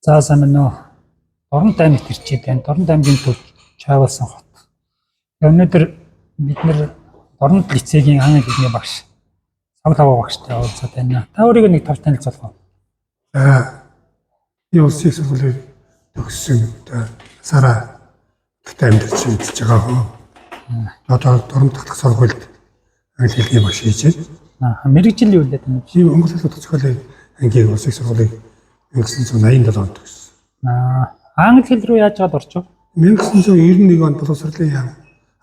За сайн байна уу? Дорнод аймагт ирчээд байна. Дорнод аймгийн төв Чавалсан хот. Өнөөдөр бид нэр Дорнод лицейгийн англи хэлний багш Савлава багштай уулзаад байна. Та өөрийгөө нэг товч танилцуулах уу? Би улсын сургуулийг төгссөн сараа амьдарч үзэж байгаа хөө. Одоо Дорнод дахь сургуульд англи хэлний багш хийж байна. Мэргэжил юу үлдээд байна? Би Монгол Улсын зохиолын ангийн улсын сургуулийг 1987 онд төгссөн. Англи хэл рүү яаж чад орчих? 1991 онд боловсролын яам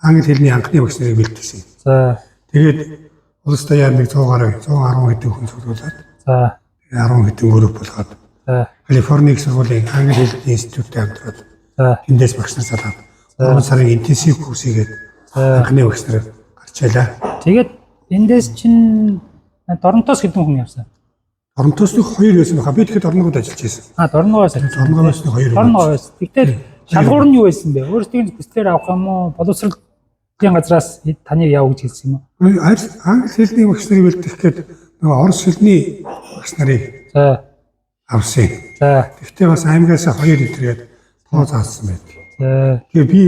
англи хэлний анхны багш нарыг бэлтгэсэн. За. Тэгээд улс даяар нэг 110 хэдэн хүн цуглуулад. За. 10 хэдэн групп болгоод. За. Калифорник сургуулийн англи хэлний институтад хамтраад. За. Тэндээс багш нар салаад. 3 сарын интенсив курсийгээд анхны багш нар гарч ялаа. Тэгээд эндээс чинь Дорнотоос хэдэн хүн явсан? Дорнотоос нэг 2 байсан баха. Би тэгэхэд Дорногод ажиллаж байсан. Дорногоос. Дорногоос нэг 2. Дорногоос. Тэгэхээр шалгуур нь юу байсан бэ? Өөрсдийн төслөөр авах юм уу? Боловсролын газраас таныг яав гэж хэлсэн юм уу? Англи хэлний багш нарыг бэлтгэх гээд нөгөө орос хэлний багш нарыг авсан. За. Гэхдээ бас аймагаас 2 литргээд тоо заасан байт. За. Тэгээ би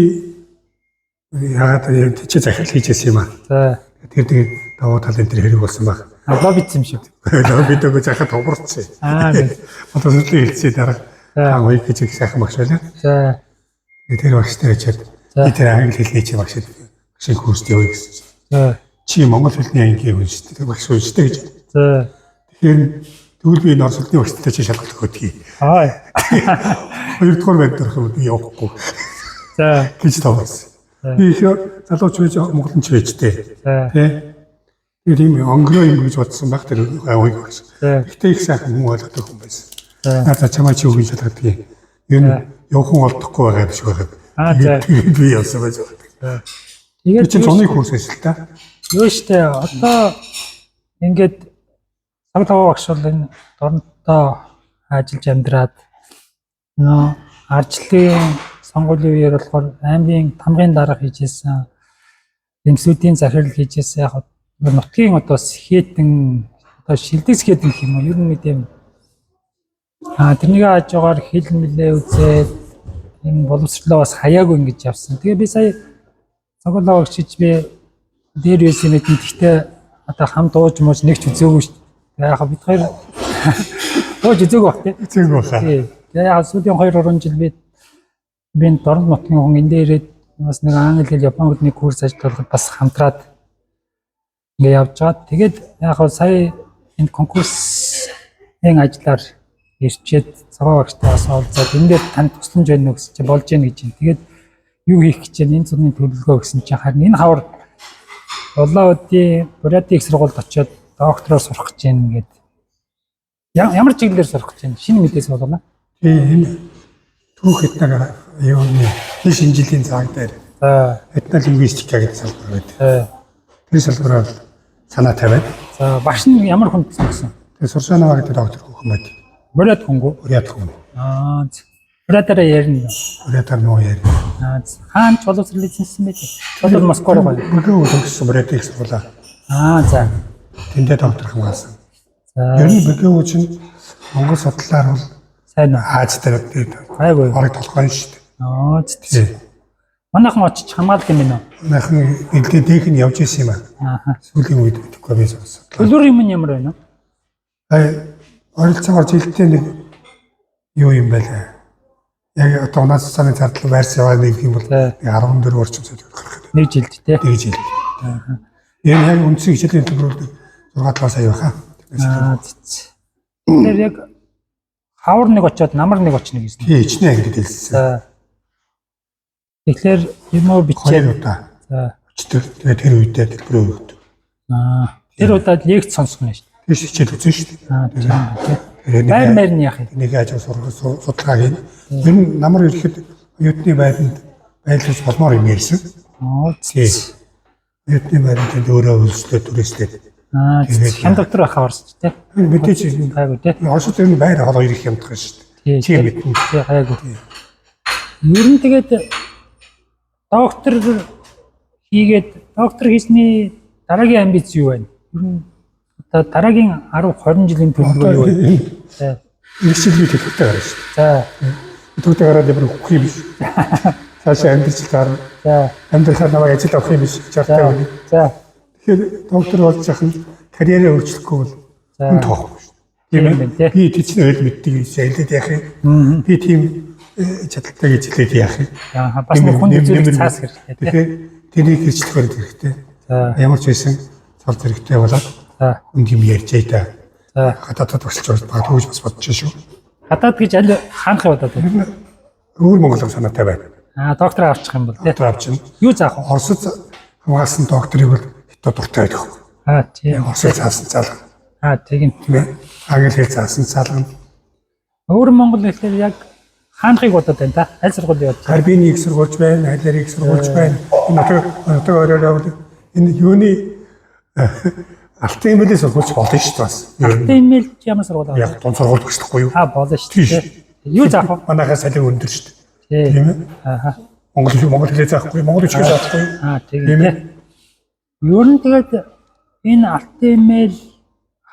яагаад тийч захирал хийжсэн юм аа. За. Тэр давуу тал энэ хэрэг болсон баг. Лоббидсан юм шиг. Бид өгөө захад томорцсон. Одоо зөвлөй хэлцээ дараа. Ой гэж их сайхан багш байлаа. За. Тэр багштай очиад би тэр англи хэлний чи багшид багшийн курст явъя гэсэн. За. Чи монгол хэлний ангийн хүн шүү дээ. Багш хүн шүү дээ гэж. За. Тэгэхээр тэгвэл би норс хэлний багштай чи шалгалт өгөөдгий. Хоёрдугаар байдлаар хөө би явахгүй. За. гэж тоосон. Би их залууч байж монголч байж тээ. Тэ. Тэр юм онгороо юм гэж бодсон баг тэр ой багш. Гэхдээ их сайхан хүн ойлгодог хүн байсан. Надад чамаа чи үгүй шалгадгийг. Ер нь явхан олдохгүй байгаа юм шиг байгаа. Тэгээд би явсан байж байгаа. Тэгээд чи зуны курс хийсэн л та. Юу штэ одоо ингээд Савлава багш бол энэ Дорнотоо ажиллаж амьдраад нөө арчлалын сонгуулийн үеэр болохоор аймгийн тамгын дарга хийжсэн. Эмсүүдийн захирал хийжсэн. Яг нутгийн одоо сэхэтэн одоо шилдэг сэхэтэн гэх юм уу? Ер нь мэдэм. Тэрнийг хааж байгаагаар хил мэлээ үзээд энэ боловсрлоо бас хаяагүй ингэж явсан. Тэгээ би сая Савлава багш чиж би дээр байсан мэт гэхдээ одоо хамт ууж мууж нэгч үзээгүй шүү дээ. Яг бид хоёр ууж үзээгүй бах тий. Үзээгүй баха. Тэгээ яг сүүлийн 2-3 жил би Дорнод нутгийн хүн эндээ ирээд бас нэг англи хэл япон хэлний курс ажиллаад бас хамтраад ингэ явж байгаа. Тэгээд яг сая энэ конкурсын ажиллаар ирчээд Савлава багштай бас уулзаад энэ дээр танд тусламж байна уу гэсэн чинь болж гэнэ гэж юм. Тэгээд юу хийх гэж байна энэ зүрхний төлөвлөгөө гэсэн чинь харин энэ хавар Улаудын Бурятик сургуульд очиод доктороор сурах гэж байна гэдэг. Ямар чиглэлээр сурах гэж байна? Шинэ мэдээс болоно. Энэ түүхэд нэг юуны шинэ жилийн цаг дээр этнолингвистика гэдэг салбар байдаг. Тэр салбараар санаа тавиад. За багш нь ямар хүнд сонгосон? Тэр Сурсанова гэдэг доктор хөхөн байд. Бурят хүнгүү? Бурят хүн. Бурятаараа ярина. Бурятаар нөө ярина. Хаан ч боловсрол эзэнсэн мэт. Чолоо Москваар гоё. Бөгөө төгссөн Бурятик сургуулаа. За. Тэндээ доктор хамгаалсан. За. Ер нь бөгөө чинь Монгол судлаар бол сайн уу? Аз дээр гайгүй. орог толгой шүү дээ. Манайхан очиж хамгаалдаг юм байна уу? Манайхан элдээ дэх нь явж исэн юм аа. Сүүлийн үед гэдэггүй би сонссон. Төлөөр юм нь ямар байна вэ? Ойролцоогоор жилдээ нэг юу юм байлаа. Яг одоо унаас цааны зардал байрс яваа нэг юм бол 14 орчим сая гарах. Нэг жилд тий. Нэг жил. Энэ яг үндсэн хичээлийн төлбөр 6 сая байхаа. Тэгэхээр яг хавар нэг очиод намар нэг очно гэсэн. Тий, ичнэ ингэж хэлсэн. Тэгэхээр юм уу бичээд. За. Өчтөр тэгээд тэр үедээ төлбөрөө өгдөг. Тэр удаад лекц сонсох нь шүү дээ. Тэр хичээл үзэн шүү дээ. Байр мэрний яах юм? Нэг ажил судалгаа хийн. Ер нь намар ирэхэд оюутны байранд байрлаж болмоор юм ярьсан. Тий. Оюутны байранд өөрөө хөлслөө түрээслээд. Хям доктор байх аварч тий. Мэдээж гайгүй тий. Оросд ер нь байр хоёр их хямдхан шүү дээ. Чи мэднэ. Тий гайгүй. Ер нь тэгээд доктор хийгээд доктор хийсний дараагийн амбиц юу байна? Ер нь одоо дараагийн 10 20 жилийн төлөвлөгөө юу вэ? Ирчил би төлөвтэй гарна шүү дээ. За. Төлөвтэй гараад ямар өгөх юм биш. Цаашаа амьдрч гар. За. Амьдрахаар намайг ажил авах юм биш. Жартай үгүй. За. Тэгэхээр доктор болж яхан карьерээ өөрчлөхгүй бол хүн тоохгүй шүү дээ. Тийм ээ. Би тийч нэр мэддэг гэж хэлээд яах юм. Би тийм чадaltaй гэж хэлээд яах юм. Аа бас нэг хүн зүйлийг цаас хэрэгтэй. Тэгэхээр тэрийг хэрэгжлэх хэрэгтэй. Ямар ч байсан цол хэрэгтэй болоод хүн юм ярьжээ да. Хататад багсалж магадгүй гэж бас бодож шүү. Хатад гэж аль хаанах бодоод байна? Өвөр Монголын санаатай байна. Доктор авчих юм бол тий. Доктор авчин. Юу заах вэ? Оросд хамгаалсан докторыг бол хятад дуртай байдаг. Тийм. Оросд заасан залга. Тийм. Тийм ээ. Англи хэл заасан залга. Өвөр Монгол хэлээр яг хаанахыг бодоод байна та? Аль сургууль явж байна? Карбины их сургуулж байна, айларын их сургуулж байна. Энэ оройроо энэ юуны алтан имэйлээс сургуулж болно шүү дээ бас. Алтан имэйл ямар сургууль аа? Яг тун сургууль гэсэхгүй юу? Болно шүү дээ. Юу заах вэ? Манайхаас салин өндөр шүү дээ. Тийм ээ. Монгол хэлээ заахгүй, монгол үгчгээ заахгүй. Тийм ээ. Ер нь тэгээд энэ алтан имэйл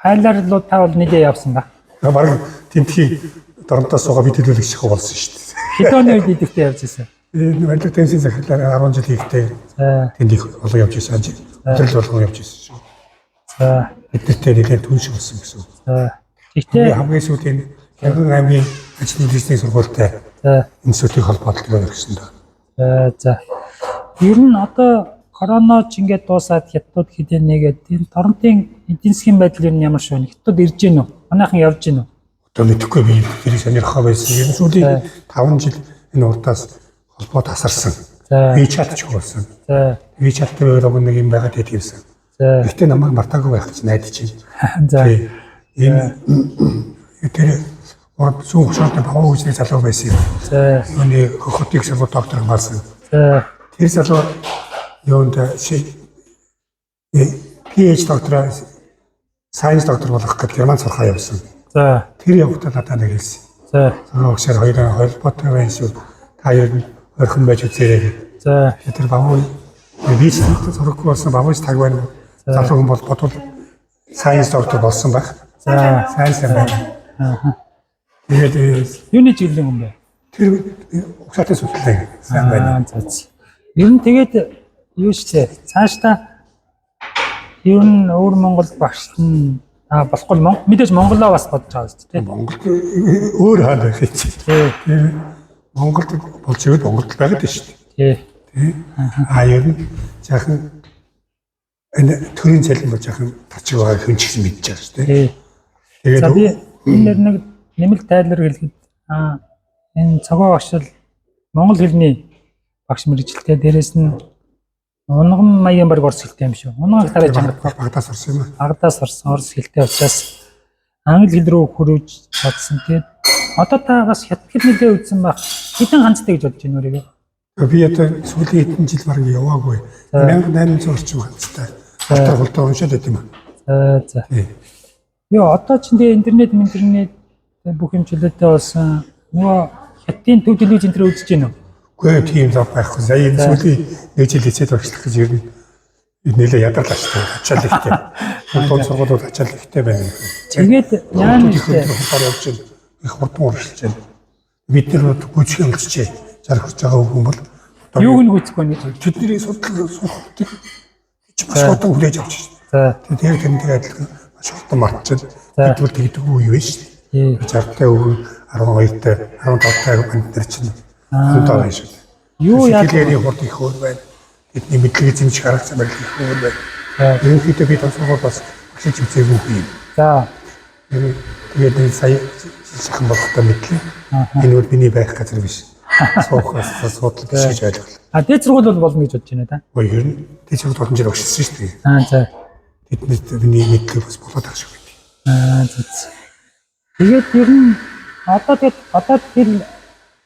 хайлаар руу та бол нэлээ явсан ба. Бараг тентхийн доронтоо суугаа бид төлөвлөгч шиг болсон шүү дээ. Хэдэн оны үед идэвхтэй явж ирсэн? Энэ барилга тэмцээн захирлаар 10 жил хийхдээ тэнд их болоо явж ирсэн. Өдрөл болгон явж ирсэн шүү. За бидэртээ нэлээд түн шиг болсон гэсэн. Гэхдээ хамгийн сүүлд энэ Гэргэн аймгийн ажлын бизнесийн сургуультай институтын холбоотой гэсэн даа. За. Ер нь одоо коронавич ингээд дуусаад хятад хэдийн нэгээд энэ Торонтын эдийн засгийн байдал ер нь ямар шүү? Хятад ирж гин үү? Манайхан явж гин үү? Одоо мэдэхгүй би тэрийг сонирхоо байсан. Ер нь сүүлийн 5 жил энэ уртаас холбоо тасарсан. WeChat ч болсон. WeChat-тэй өөрөө нэг юм байгаад идэгсэн. Гэхдээ намайг мартаагүй байх гэж найдаж байна. За. Энэ тэр сүүх шатны баваа хүчний залуу байсан юм. Миний хөхөтийг сургууль доктор хамгаалсан. Тэр залуу юунд PhD доктор сайенс доктор болох гэж Герман сурхаа явсан. Тэр явахдаа надад нэг хэлсэн. Өгсөр хоёрын холбоотой байна шүү. Та ер нь орхон байж үзээрэй. Тэр баваа виз сурахгүй болсон баваач таг байна. Залуу хүн бол бодвол сайенс доктор болсон байх. Сайенс байна. Тэгээд юуны жилийн хүн бэ? Тэр угсаатай сүлтэй сайн байна. Ер нь тэгээд юу ч цаашдаа ер нь өвөр Монгол багш нь болохгүй мэдээж Монголоо бас бодож байгаа шүү дээ. Монгол өөр хаал байх чинь. Монголд болж ивэл Монголд байгаад байна шүү дээ. Ер нь жаахан энэ төрийн цалин болж жаахан тарчиг байгаа хүн ч гэсэн мэдж байгаа шүү дээ. Тэгээд би энэ нэг нэмэлт тайлбар хэлэхэд энэ цогоо багшил монгол хэлний багш мэрэгчлээ дээрэс нь унган маягийн баг орос хэлтэй юм шүү. Унган тариаж Багдаас орсон юм аа. Багдаас орсон орос хэлтэй учраас англи хэл рүү хөрвж чадсан. Тэгээд одоо та бас хятад хэл нэлээ үзсэн баг. Хэдэн ганцтай гэж бодож байна өөрийгөө? Би одоо сүүлийн хэдэн жил баг яваагүй. 1800 орчим ганцтай. Дотор голтой уншаад байт юм аа. За. Йоо одоо ч энэ интернет бүх юм чөлөөтэй болсон. Нөгөө хятадын төв телевиз энэ үзэж байна уу? Үгүй тийм зав байхгүй. Сая энэ сүүлийн нэг жил хичээл багшлах гэж ер нь нэлээ ядарлаа шүү дээ. Ачаал ихтэй. Дунд сургуулиуд ачаал ихтэй байна. Тэгээд яа нэгтэй явж байна. Их хурдан урагшилж байна. Бид нар гүйцэтгэх болчихжээ. Зархиж байгаа хүн бол юуг нь гүйцэх вэ? Тэдний судлал суултыг маш хурдан хүлээж авч байна. Тэгээд тэрнтэй адилхан маш хурдан мартчихад бид бол тэгдэг үе биш шүү дээ. 60-тай өвөр 12-тай 17-тай банд нар чинь хонтоо байна шүү дээ. Юу яа гэхээр хурд их өөр байна. Бидний мэдлэг эзэмших харагцсан байх их өөр байна. Ерөнхийдөө бид онцгой бас багшиж үзээгүй юм. За. Тэгээд энэ сая сайхан болохтой мэдлээ. Энэ бол миний байх газар биш. Суухаас асуудал биш гэж ойлголоо. Дээд сургууль бол болно гэж бодож байна да. Ер нь дээд сургууль олон жил багшилсан шүү дээ. За. Тэднийд миний мэдлэг бас болоод байгаа шүү дээ. За. Тэгээд ер нь одоо тэр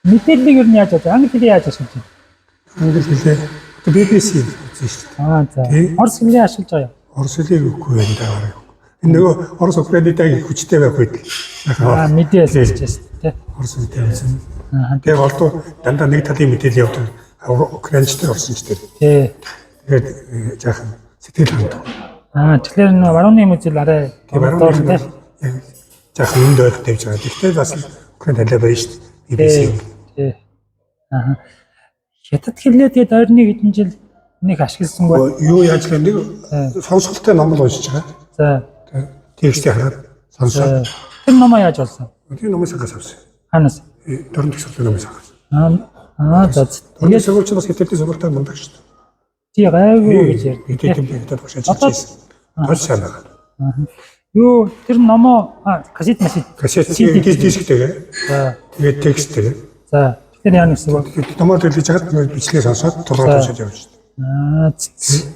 мэдээллийг ер нь яаж яаж англи хэлийг яаж ашиглаж байна? Англи хэлээ одоо BBC үзсэн шүү дээ. За. Орос хэлийг ашиглаж байгаа юм. Орос хэлийг үгүй байна даа. Энэ нөгөө Орос Украинатай хүчтэй байх үед мэдээлэл хэлж байна шүү дээ. Орос хэлтэй байсан. Тэгээд голдуу дандаа нэг талын мэдээлэл явдаг. Украинчтай орсончтой. Тэгээд жаахан сэтгэл хандаг. Тэгэхээр барууны мэдээлэл арай доор тий. жаахан юмд ойлгох тавьж байгаа. Гэхдээ бас Украин талаа байна шүү дээ. BBC. Тий. Аа. Хятад хэлээ тэгээд ойрны хэдэн жил нэг ашигласангүй. Юу яаж л нэг сонсголтой ном л уншиж байгаа. За. Текстийг хараад сонсоод Тэр номоо яаж болсон? тэр номыг сагаас авсан. Ханаас? Дөрөв дэх сургуулийн номыг авсан. За. Тэгээд сургуульч бас хятадын сургуультай мундаг шүү дээ. Тий гайгүй гэж ярьдаг. Хятад багш ажиллаж байсан. Бас сайн байна. Юу тэр номоо кассет масет. Кассет дисктэйгээ. За. Тэгээд тексттэйгээ. За. Тэр яа гэсэн үг? Номоо төлөж хагаад бичлэгээ сонсоод толгойд уншаад явж шүү дээ.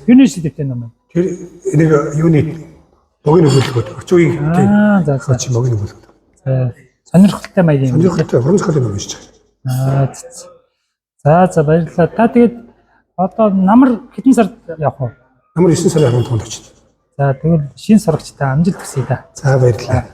Юуны шидэвтэй ном. Тэр энийг юуны богино хөлгөд очоогийн За. чи богино хөлгөд. За. Сонирхолтой маягийн. Сонирхолтой уран зохиолын ном уншиж байгаа. За баярлалаа. Та тэгээд одоо намар хэдэн сард явах вэ? Намар 9 сарын 15-нд очив. За тэгвэл шинэ сурагчтай амжилт хүсье да. За баярлалаа.